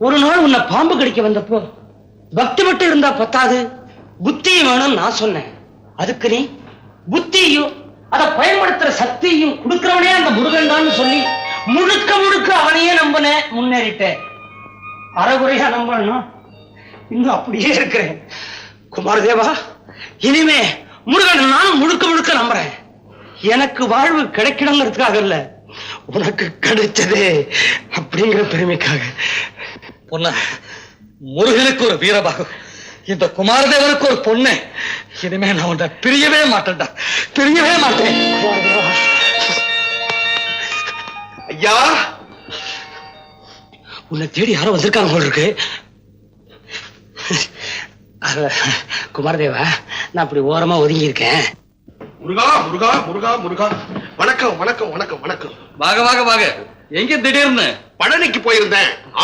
ஒரு நாள் உன்னை பாம்பு கடிக்க வந்தப்போ பக்தி மட்டும் இருந்தா பத்தாது, புத்தியும் வேணும்னு நான் சொன்னேன். அதுக்கு நீ புத்தியும் அதை பயன்படுத்துற சக்தியும் கொடுக்கிறவனே அந்த முருகன் தான் சொல்லி முழுக்க முழுக்க அவனையே நம்பின முன்னேறிட்டேன். அறகுறையா நம்பணும், இன்னும் அப்படியே இருக்கிறேன். குமாரதேவா, இனிமே முருகன் நான் முழுக்க முழுக்க நம்புறேன். எனக்கு வாழ்வு கிடைக்கணுங்கிறதுக்காக இல்ல, உனக்கு கிடைச்சது அப்படிங்கிற பெருமைக்காக. பொண்ண, முருகனுக்கு ஒரு வீரபாகம், இந்த குமாரதேவனுக்கு ஒரு பொண்ணு. இனிமே நான் உன்னை பிரியவே மாட்டேன்டா, பிரியவே மாட்டேன். ஐயா, உன்னை தேடி யாரோ வந்திருக்காங்க போல இருக்கு. குமாரதேவா, நான் அப்படி ஓரமா ஒதுங்கி இருக்கேன். முருகா முருகா முருகா முருகா, வணக்கம் வணக்கம் வணக்கம் வணக்கம். வாங்க வாங்க வாங்க. எங்க திடீர்னு? பழனிக்கு போயிருந்தேன்.